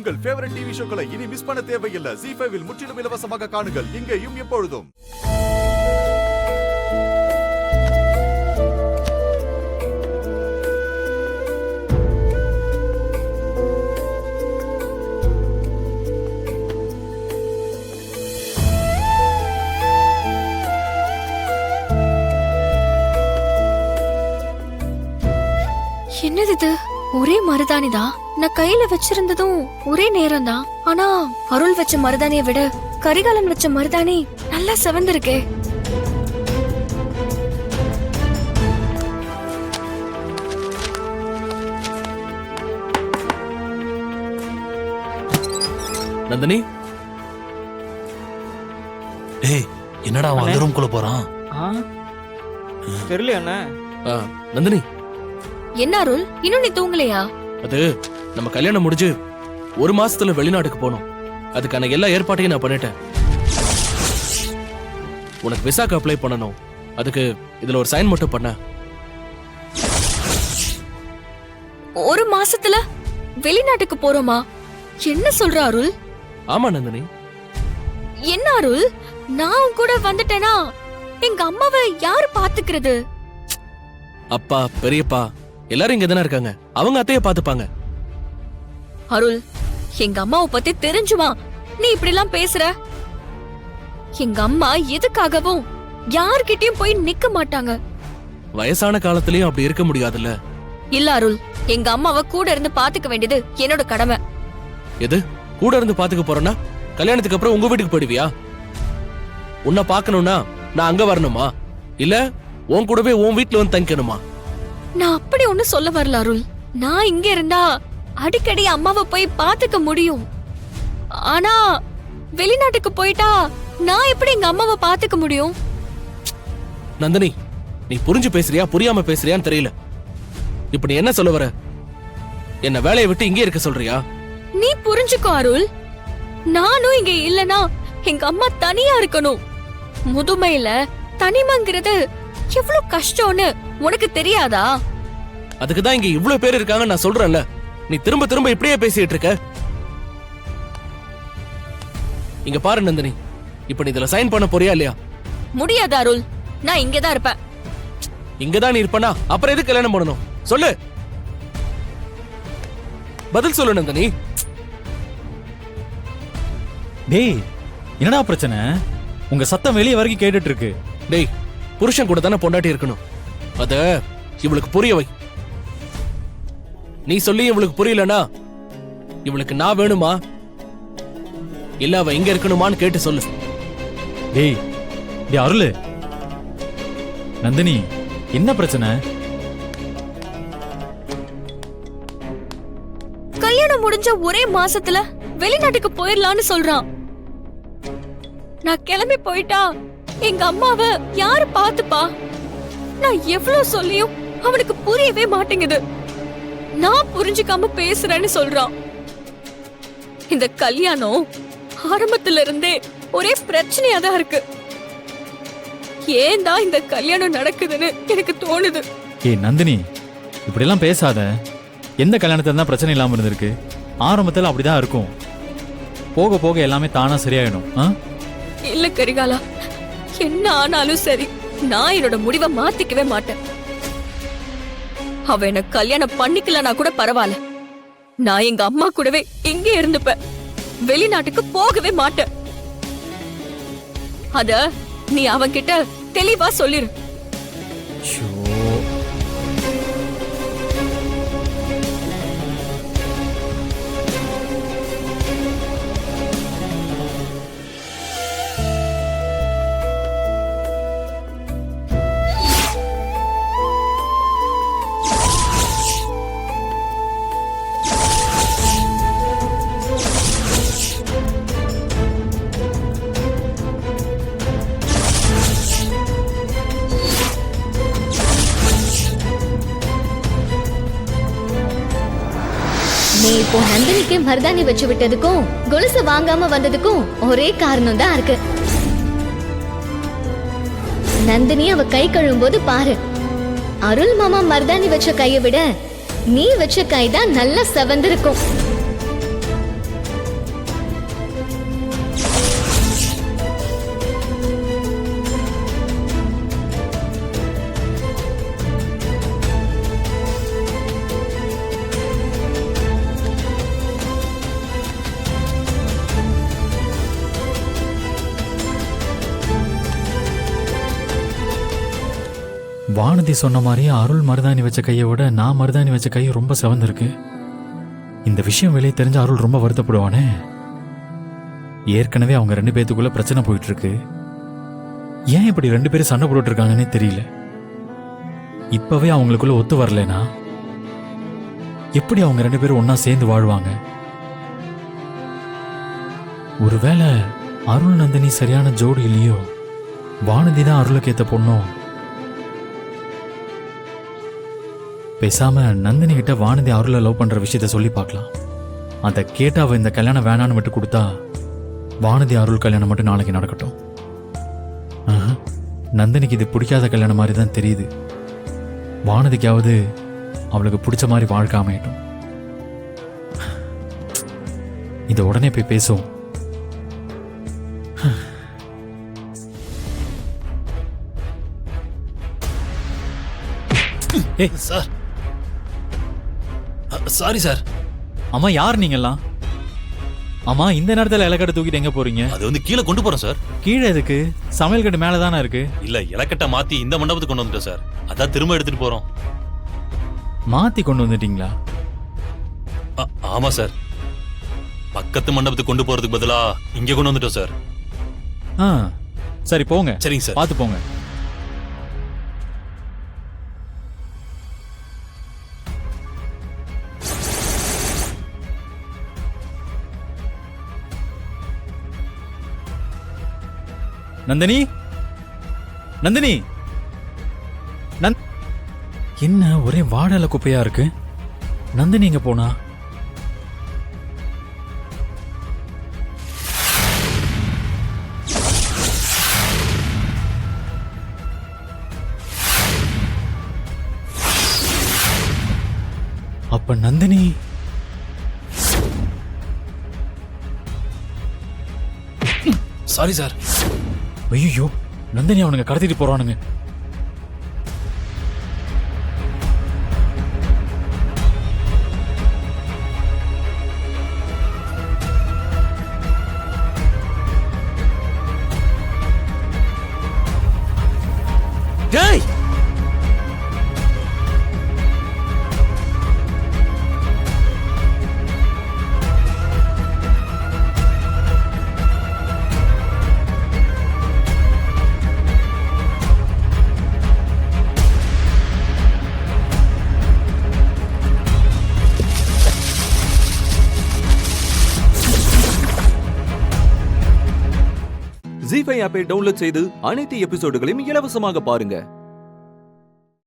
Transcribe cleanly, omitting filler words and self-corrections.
உங்கள் favourite TV ஷோக்களை இனி miss பண்ண தேவையில்லை. ZEE5 இல் முற்றிலும் இலவசமாக காணுங்கள். இங்கேயும் எப்பொழுதும். என்னது இது? ஒரே மருதாணிதான். நான் கையில வச்சிருந்ததும் ஒரே நேரம் தான். ஆனா அருள் வச்ச மருதாணியை விட கரிகாலன் வச்ச மருதாணி நல்லா செவந்திருக்கே. நந்தினி, ஏய் என்னடா அவன் அந்த ரூம்குள்ள போறான்? தெரியல அண்ணா. நந்தினி, என்ன அருள், இன்னும் நீ தூங்கலையா? அது நம்ம கல்யாணம் முடிஞ்சு ஒரு மாசத்துல வெளிநாட்டுக்கு போனோம். அதுக்கான எல்லா ஏற்பாட்டையும் நான் பண்ணிட்டேன். உனக்கு விசாக்கு அப்ளை பண்ணணும். அதுக்கு இதுல ஒரு சைன் மட்டும் பண்ண. ஒரு மாசத்துல வெளிநாட்டுக்கு போறோமா? என்ன சொல்ற அருள்? ஆமா நந்தினி. என்ன அருள், நான் கூட வந்துட்டேனா எங்க அம்மாவை யாரு பாத்துக்கிறது? அப்பா, பெரியப்பா எல்லாரும் இங்க தானே இருக்காங்க. அவங்க அத்தைய பாத்துப்பாங்க. அருள், எங்க அம்மாவை பத்தி தெரிஞ்சுமா நீ இப்படி எல்லாம் பேசுற? எங்க அம்மா எதுக்காகவும் யார்கிட்டயும் போய் நிக்க மாட்டாங்க. வயசான காலத்திலயும் அப்படி இருக்க முடியாதுல்ல. இல்ல அருள், எங்க அம்மாவை கூட இருந்து பாத்துக்க வேண்டியது என்னோட கடமை. எது கூட இருந்து பாத்துக்க போறேன்னா கல்யாணத்துக்கு அப்புறம் உங்க வீட்டுக்கு போயிடுவியா? உன்னை பாக்கணும்னா நான் அங்க வரணுமா? இல்ல உன் கூடவே உன் வீட்டுல வந்து தங்கிக்கணுமா? நான் அப்படி ஒண்ணு சொல்ல வரல அருள். நான் இங்க இருந்தா அடிக்கடி அம்மாவை போய் பாத்துக்க முடியும். ஆனா வெளிநாட்டுக்கு போயிட்டா நான் எப்படி எங்க அம்மாவை பாத்துக்க முடியும்? நந்தினி, நீ புரிஞ்சு பேசுறியா புரியாம பேசுறியான்னு தெரியல. இப்ப நீ என்ன சொல்ல வர? என்ன வேலையை விட்டு இங்கே இருக்க சொல்றியா? நீ புரிஞ்சுக்கோ அருள். நானும் இங்க இல்லனா எங்க அம்மா தனியா இருக்கணும். முதுமையில தனிமைங்கிறது எவ்வளவு கஷ்டம்னு உனக்கு தெரியாதா? அதுக்குதான் இங்க இவ்ளோ பேர் இருக்காங்க நான் சொல்றேன்ல. நீ திரும்ப திரும்ப இப்படியே பேசிட்டு இருக்க. இங்க பாரு நந்தினி, இப்ப நீ இதுல சைன் பண்ண போறியா இல்லையா? முடியாது அருள், நான் இங்கதான் இருப்பேன். இங்கதான் நீ இருப்பனா அப்புறம் எதுக்கு கல்யாணம் பண்ணணும்? சொல்லு, பதில் சொல்லு நந்தினி. டேய் என்னடா பிரச்சனை? உங்க சத்தம் வெளியே வரைக்கும் கேட்டுட்டு இருக்கு. டேய், புருஷன் கூட தானே பொண்டாட்டி இருக்கணும். அத இவளுக்கு புரிய வை. நீ சொல்லி இவளுக்கு புரியலனா இவளுக்கு நான் வேணுமா இல்ல அவ இங்க இருக்கணுமான்னு கேட்டு சொல்லு. டேய் டேய் அருள், நந்தினி என்ன பிரச்சனை? கல்யாணம் முடிஞ்ச ஒரே மாசத்துல வெளிநாட்டுக்கு போயிடலான்னு சொல்றான். நான் கிளம்பி போயிட்டா எங்க அம்மாவை யாரு பாத்துப்பா? நான் எவ்வளவு சொல்லியும் அவனுக்கு புரியவே மாட்டேங்குது. நான் புரிஞ்சுக்காம பேசுறேன்னு சொல்றான். இந்த கல்யாணம் ஆரம்பத்துல இருந்தே ஒரே பிரச்சனையா தான் இருக்கு. ஏன் தான் இந்த கல்யாணம் நடக்குதுன்னு எனக்கு தோணுது. ஏய் நந்தினி, இப்படி எல்லாம் பேசாத. எந்த கல்யாணத்துல தான் பிரச்சனை இல்லாம இருந்திருக்கு? ஆரம்பத்துல அப்படிதான் இருக்கும். போக போக எல்லாமே தானா சரியாயிடும். இல்ல கரிகாலா, என்ன ஆனாலும் சரி நான் என்னோட முடிவை மாத்திக்கவே மாட்டேன். அவ என்ன கல்யாணம் பண்ணிக்கலனா கூட பரவாயில்ல. நான் எங்க அம்மா கூடவே இங்கே இருந்துப்பேன். வெளிநாட்டுக்கு போகவே மாட்டேன். அத நீ அவன்கிட்ட தெளிவா சொல்லிரு. நீ இப்போ நந்தினிக்கு மருதாணி வச்சு விட்டதுக்கும் கொலுசு வாங்காம வந்ததுக்கும் ஒரே காரணம் தான் இருக்கு. நந்தினி அவ கை கழுவும் போது பாரு, அருள் மாமா மருதாணி வச்ச கையை விட நீ வச்ச கை தான் நல்லா செவந்திருக்கும். வானதி சொன்ன மாதிரியே அருள் மருதாணி வச்ச கையை விட நான் மருதாணி வச்ச கை ரொம்ப சிவந்திருக்கு. இந்த விஷயம் வெளியே தெரிஞ்ச அருள் ரொம்ப வருத்தப்படுவானே. ஏற்கனவே அவங்க 2 பேத்துக்குள்ள பிரச்சனை போயிட்டு இருக்கு. ஏன் இப்படி 2 பேரும் சண்டை போட்டுட்டு இருக்காங்கன்னே தெரியல. இப்பவே அவங்களுக்குள்ள ஒத்து வரலனா எப்படி அவங்க 2 பேரும் ஒன்னா சேர்ந்து வாழ்வாங்க? ஒருவேளை அருள் நந்தினி சரியான ஜோடி இல்லையோ, வானதி தான் அருளுக்கு ஏத்த பொண்ணோ. பேசாம நந்தினி கிட்ட வானதி அருளை லவ் பண்ற விஷயத்த சொல்லி பார்க்கலாம். அதை கேட்டு அவ இந்த கல்யாணம் வேணான்னு விட்டு கொடுத்தா வானதி அருள் கல்யாணம் மட்டும் நாளைக்கு நடக்கட்டும். நந்தினிக்கு இது பிடிக்காத கல்யாணம் மாதிரி தான் தெரியுது. வானதிக்காவது அவளுக்கு பிடிச்ச மாதிரி வாழ்க்கை அமையட்டும். இதை உடனே போய் பேசுவோம். Sir, sorry sir. அம்மா, யார் நீங்கெல்லாம்? அம்மா, இந்த நேரத்தில் இலக்கடை தூக்கிட்டு எங்க போறீங்க? அது வந்து கீழே கொண்டு போறோம் சார். கீழே எதுக்கு? சமையல் கட்டு மேலே தானே இருக்கு. இல்ல, இலக்கட்டை மாத்தி இந்த மண்டபத்துக்கு கொண்டு வந்துட்டோம் சார். அதான் திரும்ப எடுத்துட்டு போறோம். மாத்தி கொண்டு வந்துட்டீங்களா? ஆமா சார். பக்கத்து மண்டபத்துக்கு கொண்டு போறதுக்கு பதிலா இங்க கொண்டு வந்துட்டோம் சார். சரி, போங்க. சரிங்க சார். பார்த்து போங்க. நந்தினி, நந்தினி, என்ன ஒரே வாடலை குப்பையா இருக்கு? நந்தினி எங்க போனா? அப்ப நந்தினி சாரி சார். ஐயோ, நந்தினி அவனுங்க கடத்திட்டு போறானுங்க. டேய், ZEE5 ஆப்பை டவுன்லோட் செய்து அனைத்து எபிசோடுகளையும் இலவசமாக பாருங்க.